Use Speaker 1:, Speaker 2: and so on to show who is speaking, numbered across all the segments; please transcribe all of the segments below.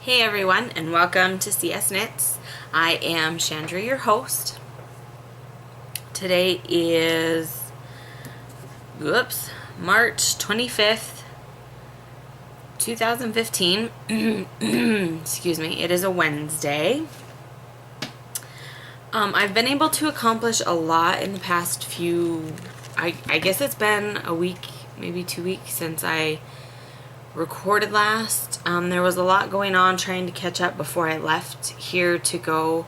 Speaker 1: Hey everyone, and welcome to CS Knits. I am Chandra, your host. Today is, March 25th, 2015. Excuse me, it is a Wednesday. I've been able to accomplish a lot in the past I guess it's been a week, maybe 2 weeks since I recorded last. There was a lot going on trying to catch up before I left here to go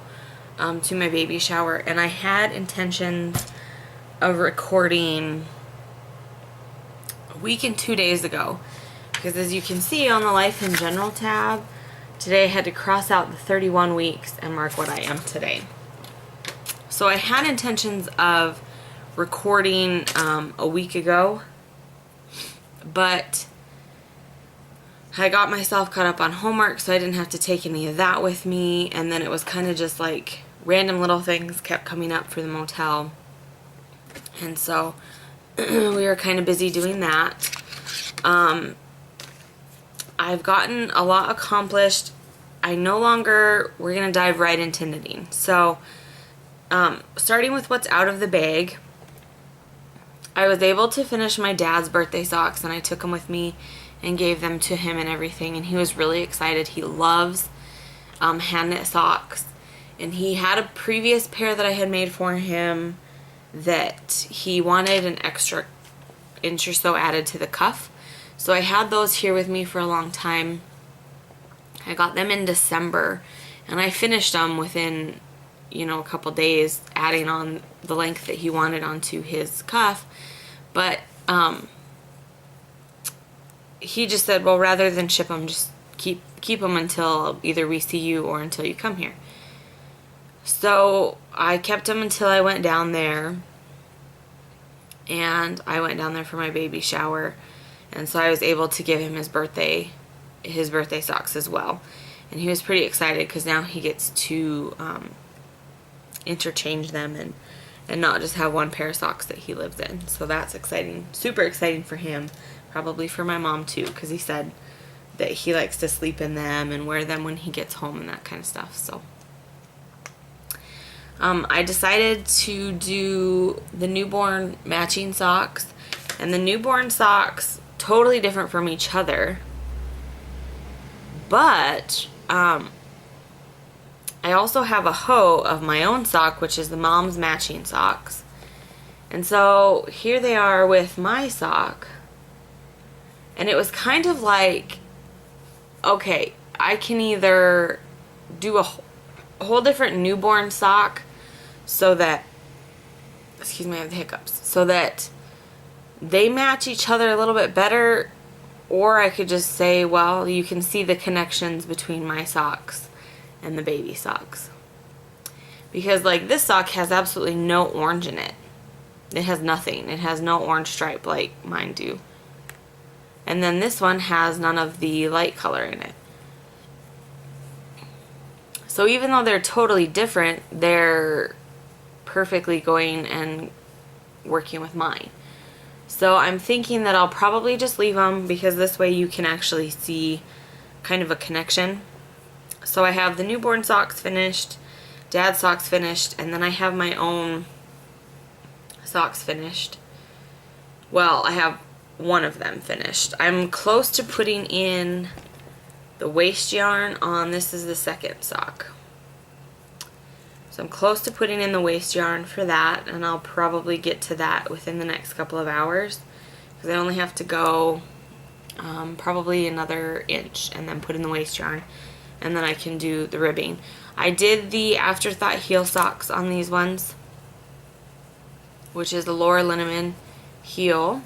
Speaker 1: to my baby shower, and I had intentions of recording a week and 2 days ago, because as you can see on the Life in General tab, today I had to cross out the 31 weeks and mark what I am today. So I had intentions of recording a week ago, but I got myself caught up on homework, so I didn't have to take any of that with me, and then it was kind of just like random little things kept coming up for the motel, and so we were kind of busy doing that. I've gotten a lot accomplished. We're going to dive right into knitting. So starting with what's out of the bag, I was able to finish my dad's birthday socks, and I took them with me and gave them to him and everything, and he was really excited. He loves hand knit socks, and he had a previous pair that I had made for him that he wanted an extra inch or so added to the cuff, so I had those here with me for a long time. I got them in December, and I finished them within a couple days, adding on the length that he wanted onto his cuff, but he just said, well, rather than ship them, just keep them until either we see you or until you come here. So I kept them until I went down there, and I went down there for my baby shower, and so I was able to give him his birthday socks as well, and he was pretty excited because now he gets to interchange them and not just have one pair of socks that he lives in. So that's exciting, super exciting for him. Probably for my mom too, because he said that he likes to sleep in them and wear them when he gets home and that kind of stuff. So I decided to do the newborn matching socks, and the newborn socks totally different from each other, but I also have a hoe of my own sock, which is the mom's matching socks, and so here they are with my sock. And it was kind of like, okay, I can either do a whole different newborn sock so that, excuse me, I have the hiccups, so that they match each other a little bit better, or I could just say, well, you can see the connections between my socks and the baby socks. Because like this sock has absolutely no orange in it. It has nothing. It has no orange stripe like mine do. And then this one has none of the light color in it. So even though they're totally different, they're perfectly going and working with mine. So I'm thinking that I'll probably just leave them, because this way you can actually see kind of a connection. So I have the newborn socks finished, dad's socks finished, and then I have my own socks finished. Well, I have one of them finished. I'm close to putting in the waist yarn on, this is the second sock. So I'm close to putting in the waist yarn for that, and I'll probably get to that within the next couple of hours, because I only have to go probably another inch and then put in the waist yarn, and then I can do the ribbing. I did the Afterthought heel socks on these ones, which is the Laura Lineman heel.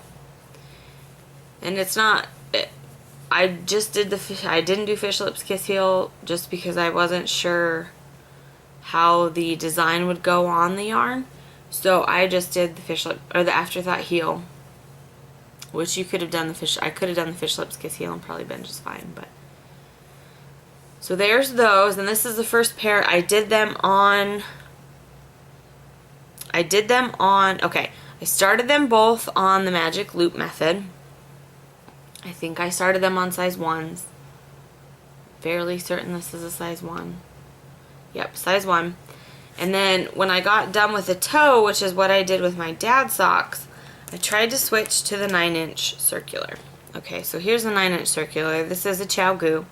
Speaker 1: And it's not, I didn't do Fish Lips Kiss Heel just because I wasn't sure how the design would go on the yarn. So I just did the Afterthought heel, which you could have done I could have done the Fish Lips Kiss Heel and probably been just fine, but. So there's those, and this is the first pair. I did them on, okay, I started them both on the Magic Loop method. I think I started them on size 1s. fairly certain this is a size 1. Yep, size 1. And then when I got done with the toe, which is what I did with my dad's socks, I tried to switch to the 9-inch circular. Okay, so here's the 9-inch circular. This is a ChiaoGoo.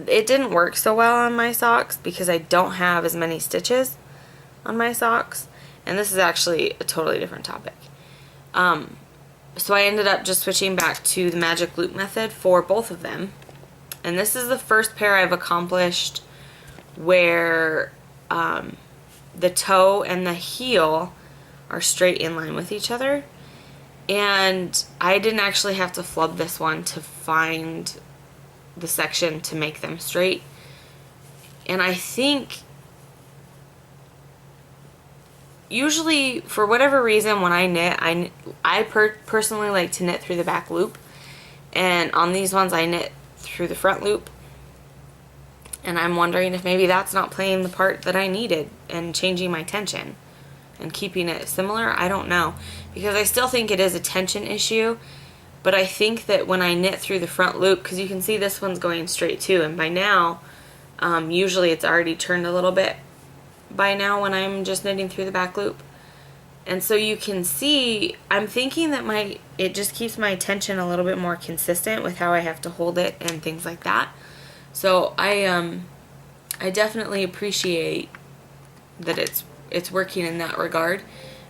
Speaker 1: It didn't work so well on my socks because I don't have as many stitches on my socks. And this is actually a totally different topic. So I ended up just switching back to the magic loop method for both of them. And this is the first pair I've accomplished where the toe and the heel are straight in line with each other. And I didn't actually have to flub this one to find the section to make them straight. And I think usually, for whatever reason, when I knit, I personally like to knit through the back loop. And on these ones, I knit through the front loop. And I'm wondering if maybe that's not playing the part that I needed and changing my tension and keeping it similar. I don't know. Because I still think it is a tension issue. But I think that when I knit through the front loop, because you can see this one's going straight too, and by now, usually it's already turned a little bit by now when I'm just knitting through the back loop. And so you can see, I'm thinking that it just keeps my tension a little bit more consistent with how I have to hold it and things like that. So I definitely appreciate that it's working in that regard,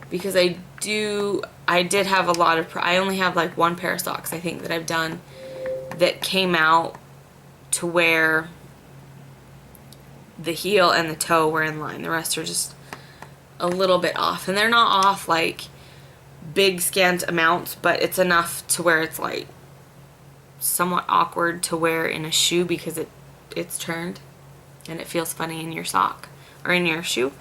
Speaker 1: because I did have a lot of, I only have like one pair of socks I think that I've done that came out to where the heel and the toe were in line. The rest are just a little bit off, and they're not off like big scant amounts, but it's enough to where it's like somewhat awkward to wear in a shoe because it's turned and it feels funny in your sock or in your shoe.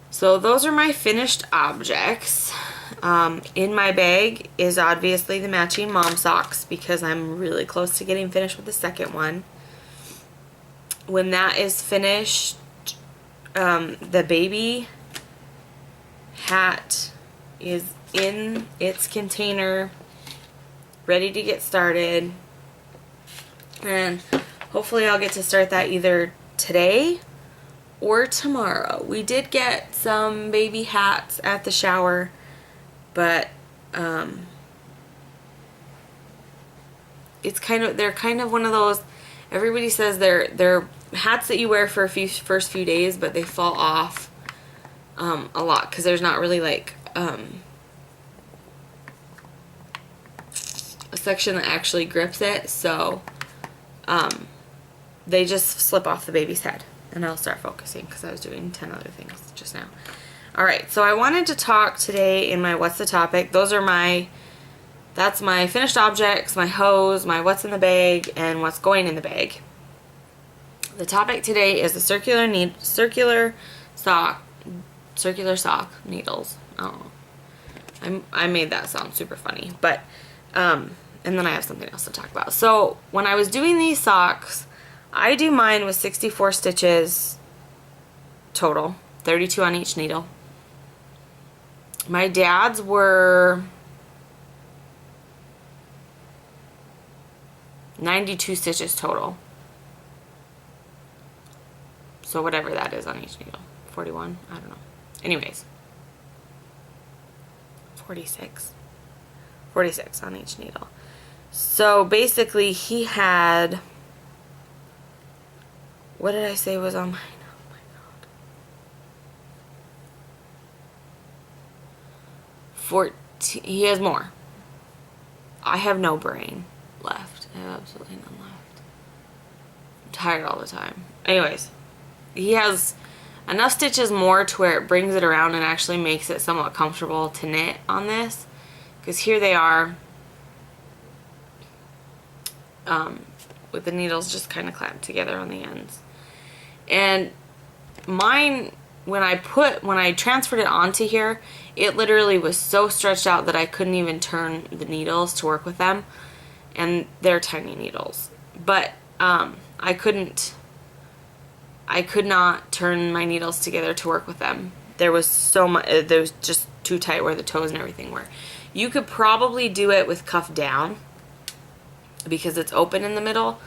Speaker 1: So those are my finished objects. In my bag is obviously the matching mom socks because I'm really close to getting finished with the second one. When that is finished, the baby hat is in its container, ready to get started. And hopefully I'll get to start that either today or tomorrow. We did get some baby hats at the shower, but they're kind of one of those, everybody says they're hats that you wear for first few days, but they fall off a lot because there's not really like a section that actually grips it, so they just slip off the baby's head. And I'll start focusing because I was doing 10 other things just now. Alright, so I wanted to talk today in my What's the Topic. That's my finished objects, my hose, my what's in the bag, and what's going in the bag. The topic today is the circular sock needles. Oh, I made that sound super funny, but and then I have something else to talk about. So when I was doing these socks, I do mine with 64 stitches total, 32 on each needle. My dad's were 92 stitches total. So whatever that is on each needle. 41? I don't know. Anyways. 46. 46 on each needle. So basically he had, what did I say was on mine? Oh my god. 14. He has more. I have no brain left. I have absolutely none left. I'm tired all the time. Anyways, he has enough stitches more to where it brings it around and actually makes it somewhat comfortable to knit on this. Because here they are with the needles just kind of clamped together on the ends. And mine, when I transferred it onto here, it literally was so stretched out that I couldn't even turn the needles to work with them. And they're tiny needles. But I could not turn my needles together to work with them. There was so much, there was just too tight where the toes and everything were. You could probably do it with cuff down, because it's open in the middle.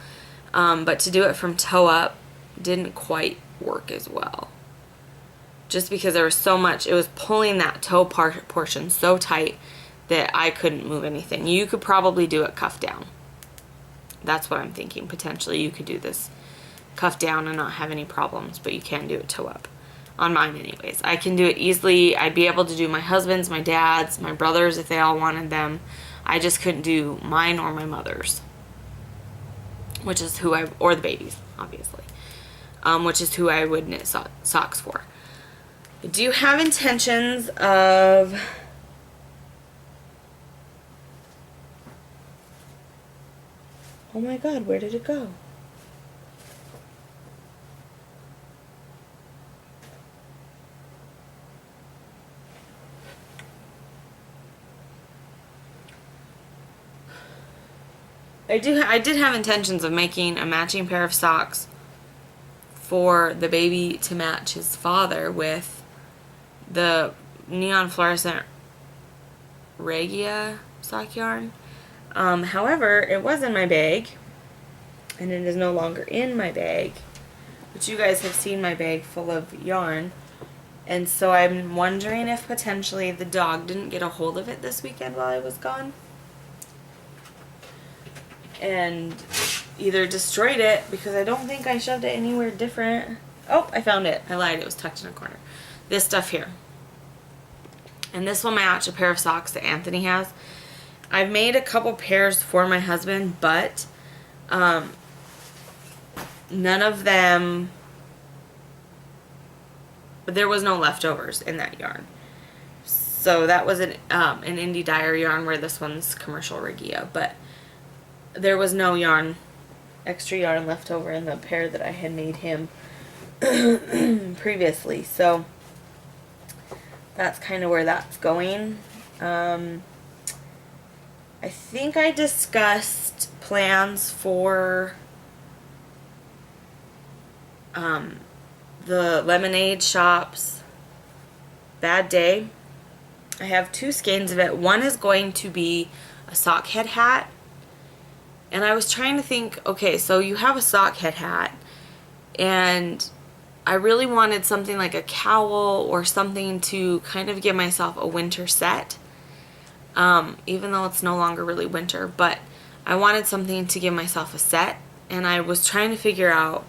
Speaker 1: But to do it from toe up didn't quite work as well. Just because there was so much, it was pulling that toe portion so tight that I couldn't move anything. You could probably do it cuff down. That's what I'm thinking. Potentially you could do this cuff down and not have any problems, but you can do it toe up. On mine anyways. I can do it easily. I'd be able to do my husband's, my dad's, my brother's if they all wanted them. I just couldn't do mine or my mother's. Which is who I, or the baby's, obviously. Which is who I would knit socks for. I do have intentions of oh my god, where did it go? I did have intentions of making a matching pair of socks for the baby to match his father with the neon fluorescent Regia sock yarn. However, it was in my bag, and it is no longer in my bag, but you guys have seen my bag full of yarn, and so I'm wondering if potentially the dog didn't get a hold of it this weekend while I was gone, and either destroyed it, because I don't think I shoved it anywhere different. Oh, I found it. I lied. It was tucked in a corner. This stuff here. And this will match a pair of socks that Anthony has. I've made a couple pairs for my husband, but none of them, but there was no leftovers in that yarn. So that was an Indie Dyer yarn, where this one's commercial Regia, but there was no yarn, extra yarn left over in the pair that I had made him previously. So that's kind of where that's going. I think I discussed plans for the Lemonade Shop's Bad Day. I have two skeins of it. One is going to be a sock head hat. And I was trying to think, okay, so you have a sock head hat, and I really wanted something like a cowl or something to kind of give myself a winter set, even though it's no longer really winter, but I wanted something to give myself a set, and I was trying to figure out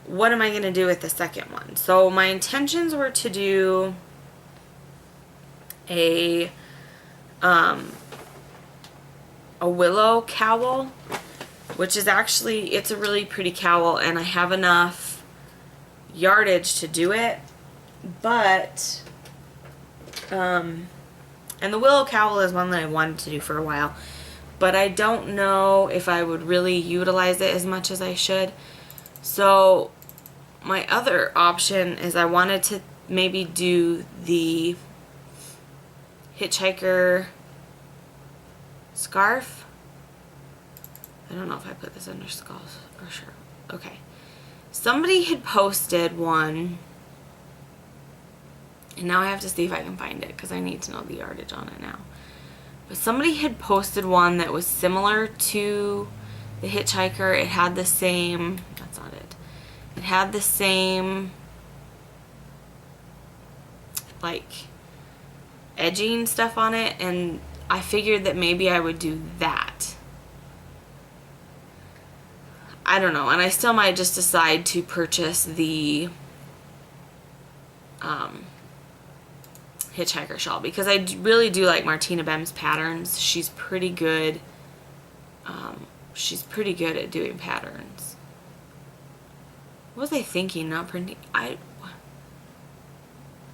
Speaker 1: what am I going to do with the second one. So my intentions were to do a willow cowl, which is actually, it's a really pretty cowl, and I have enough yardage to do it, but and the willow cowl is one that I wanted to do for a while, but I don't know if I would really utilize it as much as I should. So my other option is I wanted to maybe do the hitchhiker scarf. I don't know if I put this under skulls or shirt. Okay. Somebody had posted one, and now I have to see if I can find it because I need to know the yardage on it now. But somebody had posted one that was similar to the hitchhiker. It had the same, that's not it. It had the same like edging stuff on it, and I figured that maybe I would do that. I don't know, and I still might just decide to purchase the hitchhiker shawl, because I really do like Martina Bem's patterns. She's pretty good. She's pretty good at doing patterns. What was I thinking? Not printing.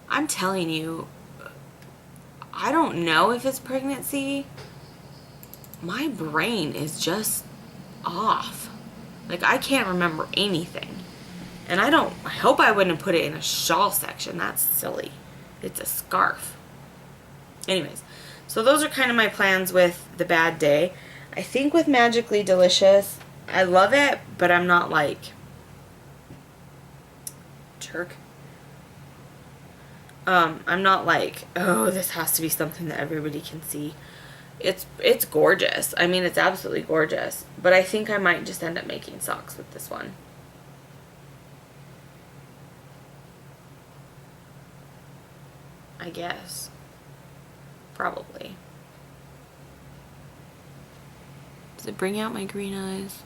Speaker 1: I'm telling you, I don't know if it's pregnancy. My brain is just off. Like, I can't remember anything. And I hope I wouldn't put it in a shawl section. That's silly. It's a scarf. Anyways, so those are kind of my plans with the Bad Day. I think with Magically Delicious, I love it, but I'm not like jerk. I'm not like, oh, this has to be something that everybody can see. It's gorgeous. I mean, it's absolutely gorgeous. But I think I might just end up making socks with this one. I guess. Probably. Does it bring out my green eyes?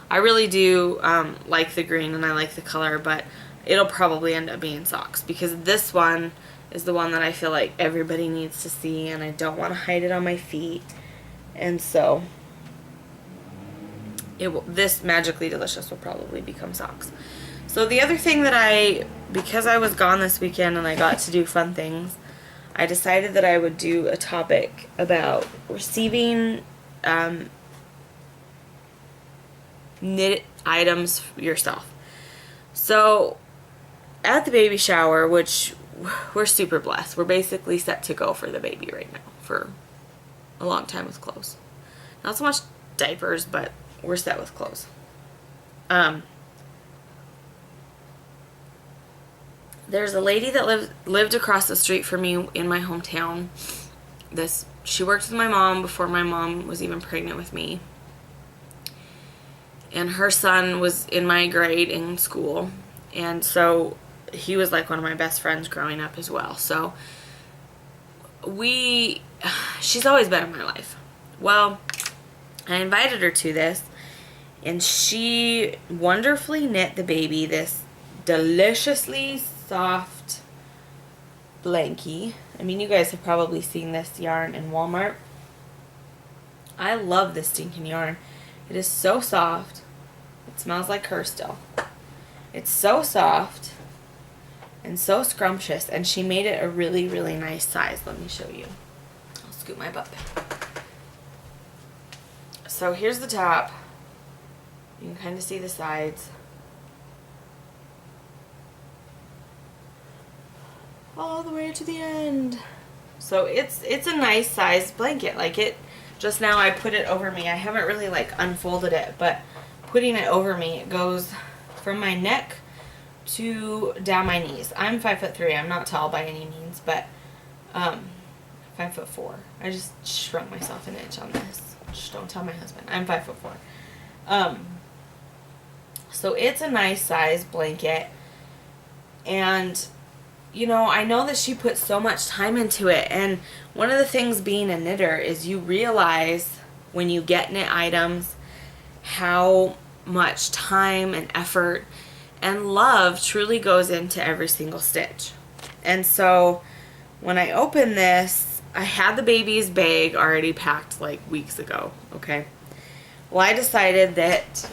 Speaker 1: I really do like the green and I like the color, but it'll probably end up being socks because this one is the one that I feel like everybody needs to see and I don't want to hide it on my feet. And so this Magically Delicious will probably become socks. So the other thing that because I was gone this weekend and I got to do fun things, I decided that I would do a topic about receiving knit items yourself. So at the baby shower, which we're super blessed, we're basically set to go for the baby right now for a long time with clothes. Not so much diapers, but we're set with clothes. There's a lady that lived across the street from me in my hometown. She worked with my mom before my mom was even pregnant with me. And her son was in my grade in school. And so he was like one of my best friends growing up as well. So she's always been in my life. Well, I invited her to this, and she wonderfully knit the baby this deliciously soft blankie. I mean, you guys have probably seen this yarn in Walmart. I love this stinking yarn. It is so soft. It smells like her still. It's so soft and so scrumptious, and she made it a really, really nice size. Let me show you. I'll scoot my butt back. So here's the top. You can kind of see the sides. All the way to the end. So it's a nice size blanket. Like just now I put it over me. I haven't really like unfolded it, but putting it over me, it goes from my neck to down my knees. I'm 5'3". I'm not tall by any means, but 5'4". I just shrunk myself an inch on this. Just don't tell my husband. I'm 5'4". So it's a nice size blanket, and you know, I know that she put so much time into it, and one of the things being a knitter is you realize when you get knit items how much time and effort and love truly goes into every single stitch. And so when I opened this, I had the baby's bag already packed like weeks ago, okay? Well, I decided that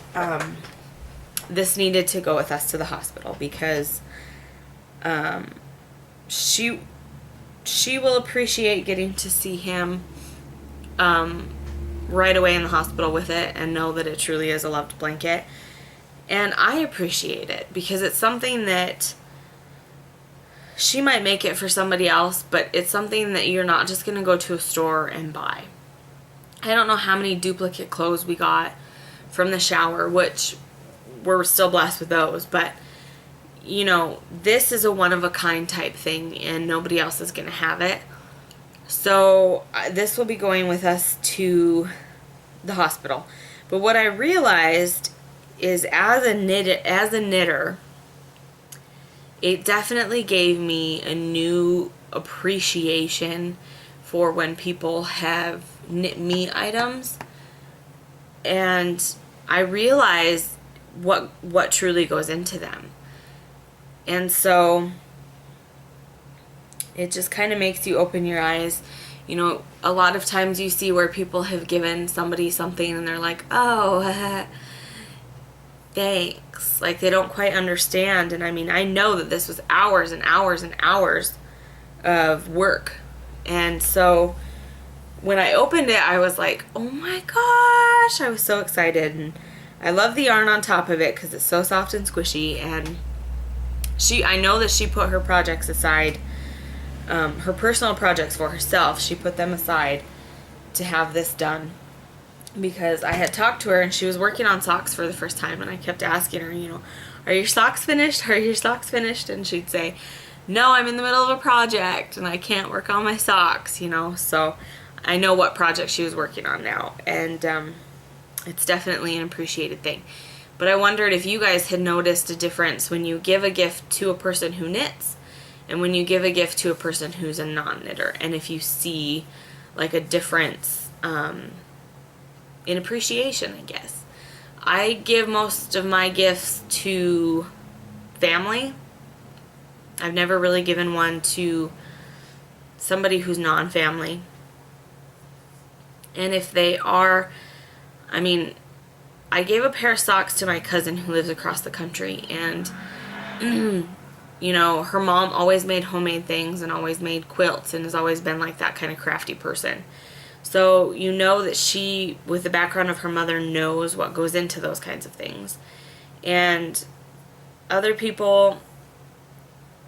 Speaker 1: this needed to go with us to the hospital because she will appreciate getting to see him right away in the hospital with it and know that it truly is a loved blanket. And I appreciate it because it's something that she might make it for somebody else, but it's something that you're not just going to go to a store and buy. I don't know how many duplicate clothes we got from the shower, which we're still blessed with those, but you know, this is a one-of-a-kind type thing, and nobody else is going to have it. So this will be going with us to the hospital. But what I realized is as a knitter, it definitely gave me a new appreciation for when people have knit me items. And I realized what truly goes into them. And so it just kind of makes you open your eyes. You know, a lot of times you see where people have given somebody something and they're like, oh, thanks. Like they don't quite understand. And I mean, I know that this was hours and hours and hours of work. And so when I opened it, I was like, oh my gosh, I was so excited. And I love the yarn on top of it because it's so soft and squishy. And I know that she put her projects aside, her personal projects for herself. She put them aside to have this done because I had talked to her and she was working on socks for the first time, and I kept asking her, you know, are your socks finished? Are your socks finished? And she'd say, no, I'm in the middle of a project and I can't work on my socks, you know. So I know what project she was working on now, and it's definitely an appreciated thing. But I wondered if you guys had noticed a difference when you give a gift to a person who knits and when you give a gift to a person who's a non-knitter, and if you see like a difference in appreciation, I guess. I give most of my gifts to family. I've never really given one to somebody who's non-family. And if they are, I mean, I gave a pair of socks to my cousin who lives across the country, and you know, her mom always made homemade things and always made quilts and has always been like that kind of crafty person. So you know that she, with the background of her mother, knows what goes into those kinds of things. And other people,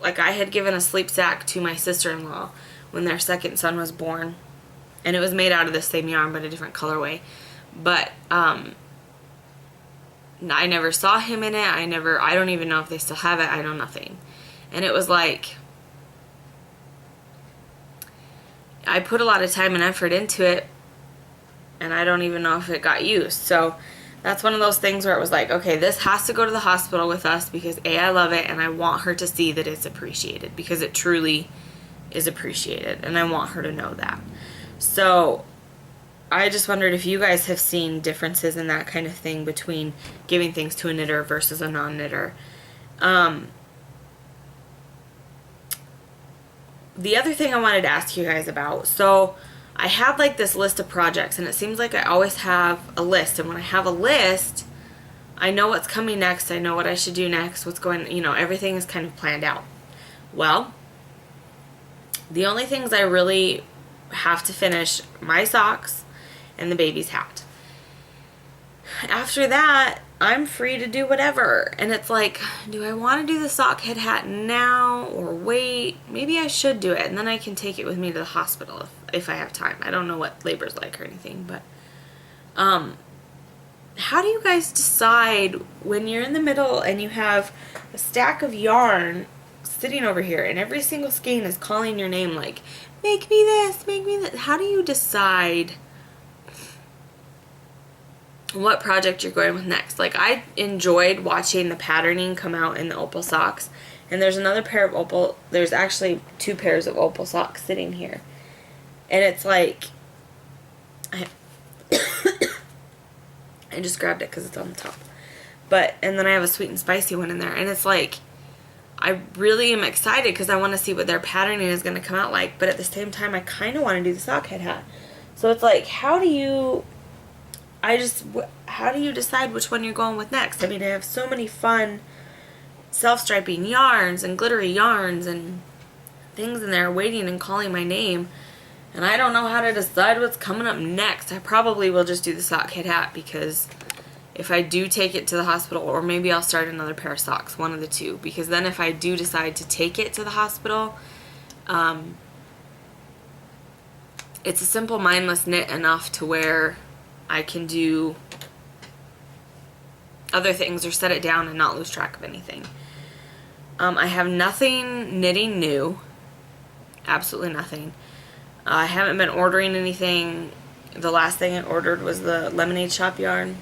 Speaker 1: like I had given a sleep sack to my sister-in-law when their second son was born. And it was made out of the same yarn but a different colorway. But I never saw him in it. I don't even know if they still have it. I know nothing. And it was like, I put a lot of time and effort into it, and I don't even know if it got used. So that's one of those things where it was like, okay, this has to go to the hospital with us because A, I love it, and I want her to see that it's appreciated, because it truly is appreciated, and I want her to know that. So I just wondered if you guys have seen differences in that kind of thing between giving things to a knitter versus a non-knitter. The other thing I wanted to ask you guys about, so I have like this list of projects, and it seems like I always have a list, and when I have a list, I know what's coming next, I know what I should do next, what's going, you know, everything is kind of planned out. Well, the only things I really have to finish, my socks and the baby's hat. After that, I'm free to do whatever. And it's like, do I want to do the sock head hat now or wait? Maybe I should do it, and then I can take it with me to the hospital if I have time. I don't know what labor's like or anything, but how do you guys decide when you're in the middle and you have a stack of yarn sitting over here and every single skein is calling your name like, make me this, make me that? How do you decide what project you're going with next? Like, I enjoyed watching the patterning come out in the opal socks, and there's another pair of opal, there's actually 2 pairs of opal socks sitting here, and it's like, I just grabbed it because it's on the top, but, and then I have a sweet and spicy one in there, and it's like, I really am excited because I want to see what their patterning is going to come out like, but at the same time I kind of want to do the sock head hat. So it's like, how do you decide which one you're going with next? I mean, I have so many fun self-striping yarns and glittery yarns and things in there waiting and calling my name, and I don't know how to decide what's coming up next. I probably will just do the sock head hat, because if I do take it to the hospital, or maybe I'll start another pair of socks, one of the two, because then if I do decide to take it to the hospital, it's a simple mindless knit enough to where I can do other things or set it down and not lose track of anything. I have nothing knitting new. Absolutely nothing. I haven't been ordering anything. The last thing I ordered was the Lemonade Shop yarn.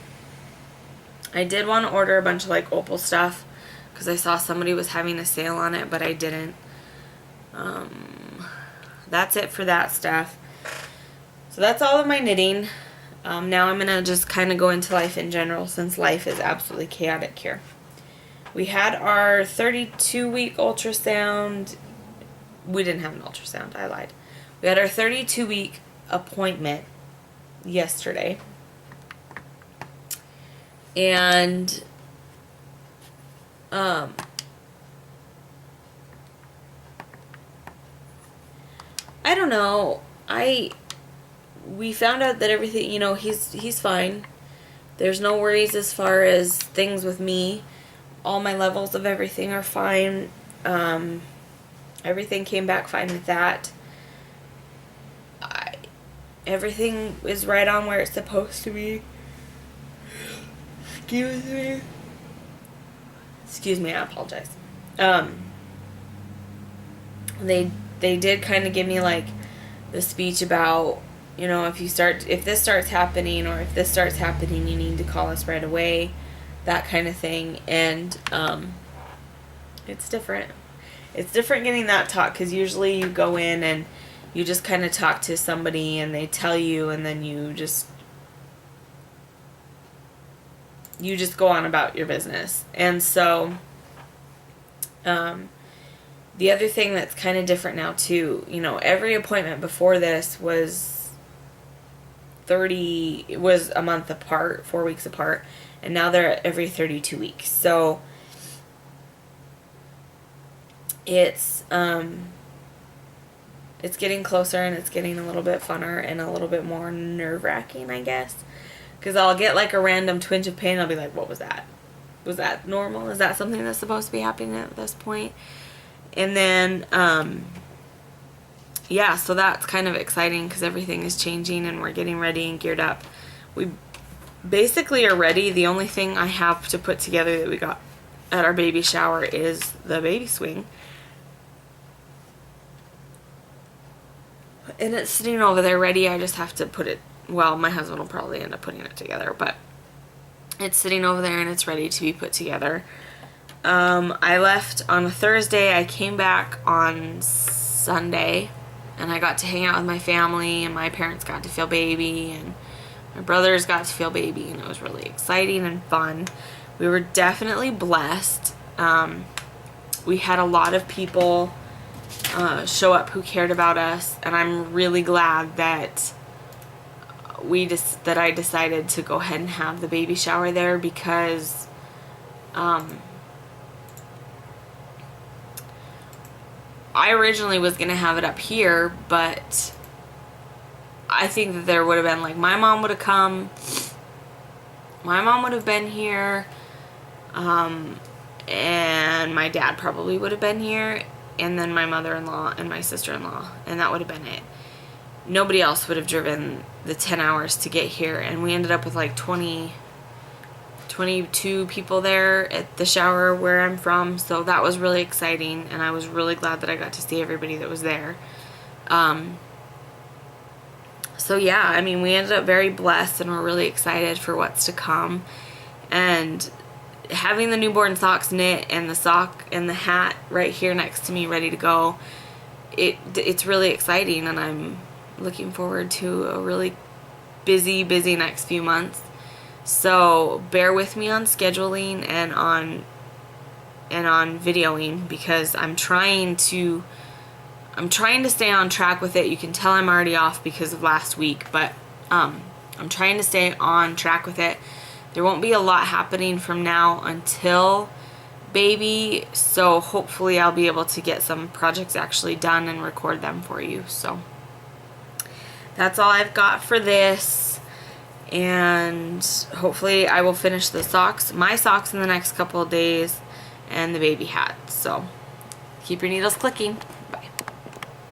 Speaker 1: I did want to order a bunch of like opal stuff because I saw somebody was having a sale on it, but I didn't. That's it for that stuff. So that's all of my knitting. Now I'm going to just kind of go into life in general, since life is absolutely chaotic here. We had our 32-week ultrasound. We didn't have an ultrasound. I lied. We had our 32-week appointment yesterday. And I don't know. We found out that everything, you know, he's fine. There's no worries as far as things with me. All my levels of everything are fine. Everything came back fine with that. Everything is right on where it's supposed to be. Excuse me, I apologize. They did kind of give me like the speech about you know, if this starts happening, or if this starts happening, you need to call us right away, that kind of thing. And it's different. It's different getting that talk, because usually you go in and you just kind of talk to somebody and they tell you, and then you just go on about your business. And so the other thing that's kind of different now too, you know, every appointment before this was a month apart, 4 weeks apart, and now they're every 32 weeks. So it's getting closer, and it's getting a little bit funner and a little bit more nerve-wracking, I guess, because I'll get like a random twinge of pain. I'll be like, what was that? Was that normal? Is that something that's supposed to be happening at this point? And then yeah, so that's kind of exciting, because everything is changing and we're getting ready and geared up. We basically are ready. The only thing I have to put together that we got at our baby shower is the baby swing. And it's sitting over there ready. I just have to put it, well, my husband will probably end up putting it together, but it's sitting over there and it's ready to be put together. I left on a Thursday. I came back on Sunday, and I got to hang out with my family, and my parents got to feel baby, and my brothers got to feel baby, and it was really exciting and fun. We were definitely blessed. We had a lot of people show up who cared about us, and I'm really glad that I decided to go ahead and have the baby shower there, because I originally was going to have it up here, but I think that there would have been, like, my mom would have come, my mom would have been here, and my dad probably would have been here, and then my mother-in-law and my sister-in-law, and that would have been it. Nobody else would have driven the 10 hours to get here, and we ended up with like 22 people there at the shower where I'm from, so that was really exciting, and I was really glad that I got to see everybody that was there. So yeah, I mean, we ended up very blessed, and we're really excited for what's to come. And having the newborn socks knit, and the sock and the hat right here next to me ready to go, it's really exciting, and I'm looking forward to a really busy next few months. So bear with me on scheduling and on videoing, because I'm trying to stay on track with it. You can tell I'm already off because of last week, but I'm trying to stay on track with it. There won't be a lot happening from now until baby, so hopefully I'll be able to get some projects actually done and record them for you. So that's all I've got for this, and hopefully I will finish my socks in the next couple of days, and the baby hat. So keep your needles clicking.